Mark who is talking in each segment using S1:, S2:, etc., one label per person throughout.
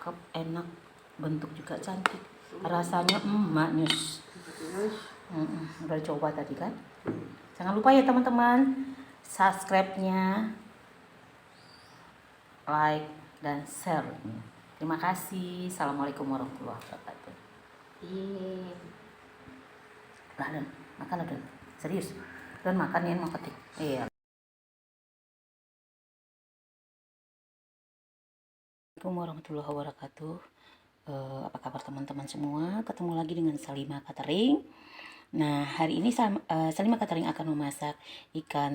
S1: cakep, enak, bentuk juga cantik, rasanya manis. Udah coba tadi kan. Jangan lupa ya teman-teman, subscribe-nya, like dan share. Terima kasih. Assalamualaikum warahmatullahi wabarakatuh. Dan makan dan serius dan makan ya, mau ketik. Iya. Assalamualaikum warahmatullahi wabarakatuh. Apa kabar teman-teman semua? Ketemu lagi dengan Salima Catering. Nah, hari ini Salima Catering akan memasak ikan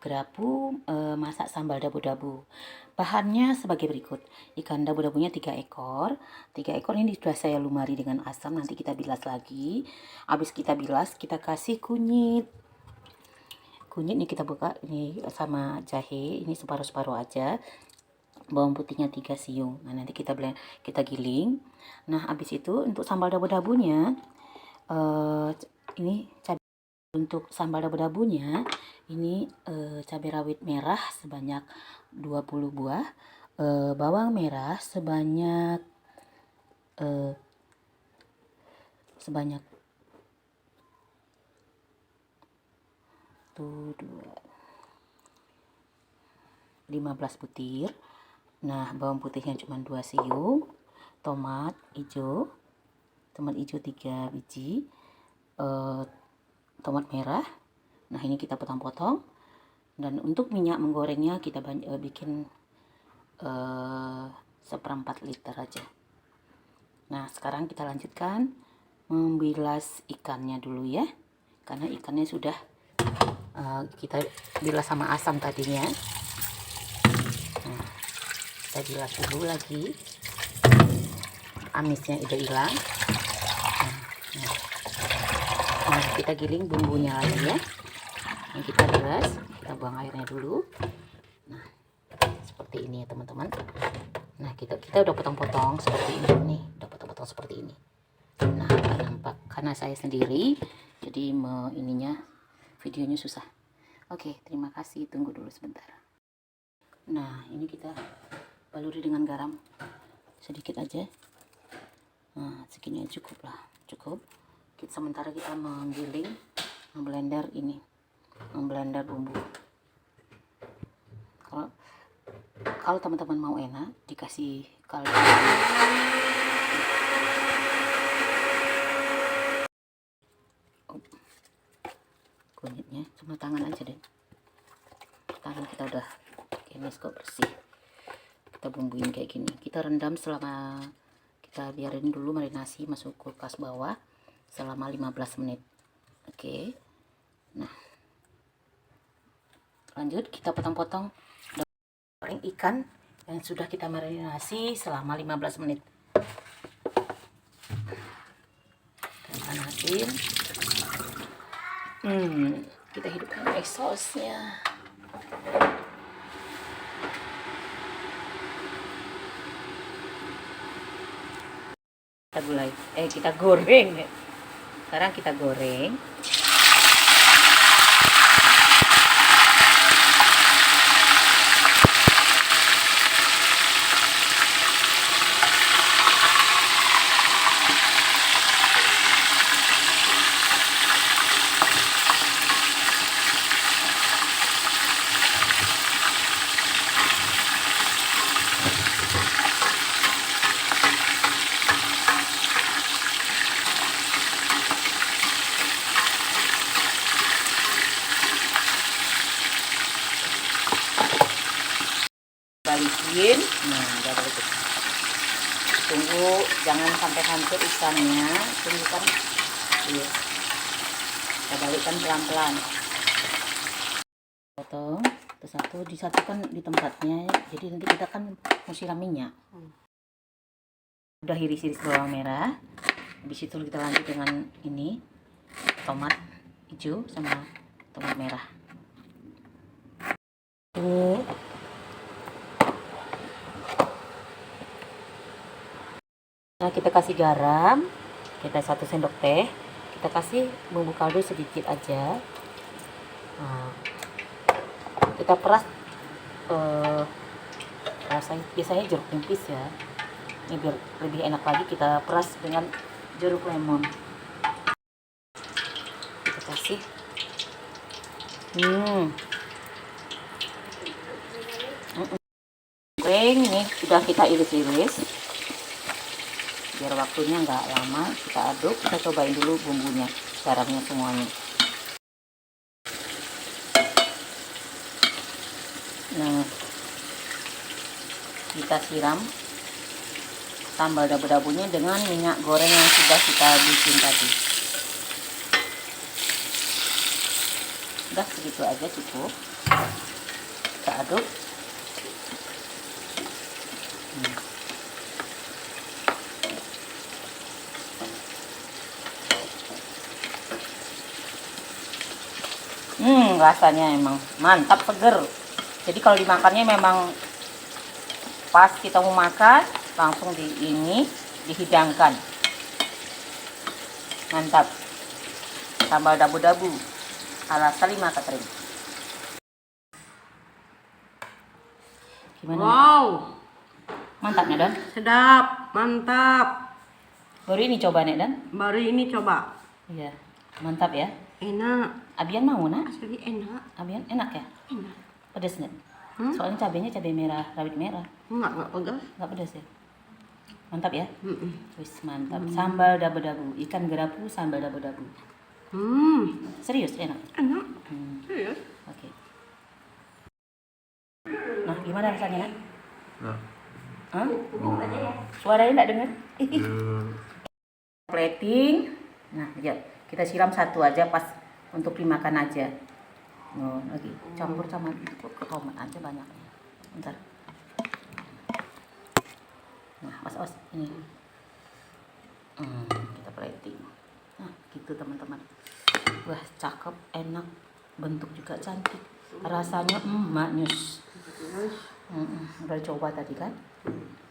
S1: gerapu, masak sambal dabu-dabu. Bahannya sebagai berikut. Ikan dabu-dabunya 3 ekor. 3 ekor ini sudah saya lumari dengan asam, nanti kita bilas lagi. Habis kita bilas, kita kasih kunyit. Kunyit ini kita buka ini sama jahe, ini separuh-separuh aja. Bawang putihnya 3 siung. Nah, nanti kita blend, kita giling. Nah, habis itu untuk sambal dabu-dabunya ini cabai. Untuk sambal dabu-dabunya ini cabai rawit merah sebanyak 20 buah, bawang merah sebanyak 15 butir. Nah, bawang putihnya cuma 2 siung, tomat hijau 3 biji, tomat merah. Nah, ini kita potong-potong. Dan untuk minyak menggorengnya kita bikin 1/4 liter aja. Nah, sekarang kita lanjutkan membilas ikannya dulu ya, karena ikannya sudah kita bilas sama asam tadinya. Nah, kita bilas dulu lagi, amisnya udah hilang. Nah, kita giling bumbunya lagi ya. Yang kita bilas, kita buang airnya dulu. Nah, seperti ini ya teman-teman. Nah, kita udah potong-potong seperti ini nih, udah potong-potong seperti ini. Nah, nampak karena saya sendiri, jadi ininya videonya susah. Oke, terima kasih, tunggu dulu sebentar. Nah, ini kita baluri dengan garam sedikit aja. Nah, segini cukup lah, cukup. Sementara kita memblender bumbu. Kalau teman-teman mau enak, dikasih kaldu. Kunyitnya cuma tangan aja deh. Tangan kita udah ini kok bersih. Kita bumbuin kayak gini. Kita rendam selama, kita biarin dulu marinasi, masuk kulkas bawah selama 15 menit. Oke. Nah, lanjut kita potong-potong goreng ikan yang sudah kita marinasi selama 15 menit. Kita panasin. Kita hidupkan exhaustnya. Kita goreng. Sekarang kita goreng. Balikin. Nah, udah balikin. Tunggu, jangan sampai hancur ikannya. Tunggu kan. Iya. Kita balikkan pelan-pelan. Potong satu-satu, disatukan di tempatnya. Jadi nanti kita kan mau siram minyak. Udah iris-iris bawang merah. Habis itu kita lanjut dengan ini, tomat hijau sama tomat merah. Nah, kita kasih garam, kita 1 sendok teh, kita kasih bumbu kaldu sedikit aja. Nah, kita peras rasanya biasanya jeruk nipis ya. Ini biar lebih enak lagi kita peras dengan jeruk lemon. Kita kasih. Goreng nih sudah kita iris-iris. Biar waktunya nggak lama, kita aduk, kita cobain dulu bumbunya, garamnya semuanya. Nah, kita siram sambal dabu-dabunya dengan minyak goreng yang sudah kita bikin tadi. Udah segitu aja cukup. Kita aduk. Rasanya emang mantap, seger. Jadi kalau dimakannya memang pas kita mau makan langsung dihidangkan. Mantap. Sambal dabu-dabu ala Salimah Catering. Gimana?
S2: Wow.
S1: Mantap ya, Dan?
S2: Sedap, mantap.
S1: Baru ini coba nih, Dan?
S2: Baru ini coba.
S1: Iya, mantap ya.
S2: Enak.
S1: Abian mau nak?
S2: Asli enak.
S1: Abian enak ya?
S2: Enak.
S1: Pedas nggak? Soalnya cabenya cabai merah, rawit merah.
S2: Enggak pedas.
S1: Nggak pedas ya? Mantap ya?
S2: Mm-mm.
S1: Wis mantap. Sambal dabu-dabu, ikan gerapu sambal dabu-dabu. Serius enak?
S2: Enak. Serius?
S1: Oke. Nah, gimana rasanya, Nak?
S3: Nah.
S1: Hah? Suaranya nggak dengar? Plating. Nah, ya kita siram satu aja pas untuk dimakan aja. Oh, lagi campur sama itu ke tomat aja banyaknya. Bentar. Nah, Mas Os ini. Kita plating. Nah, gitu teman-teman. Wah, cakep, enak, bentuk juga cantik. Rasanya maknyus. Udah coba tadi kan?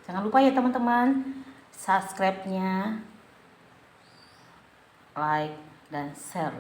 S1: Jangan lupa ya teman-teman, subscribe-nya, like dan share.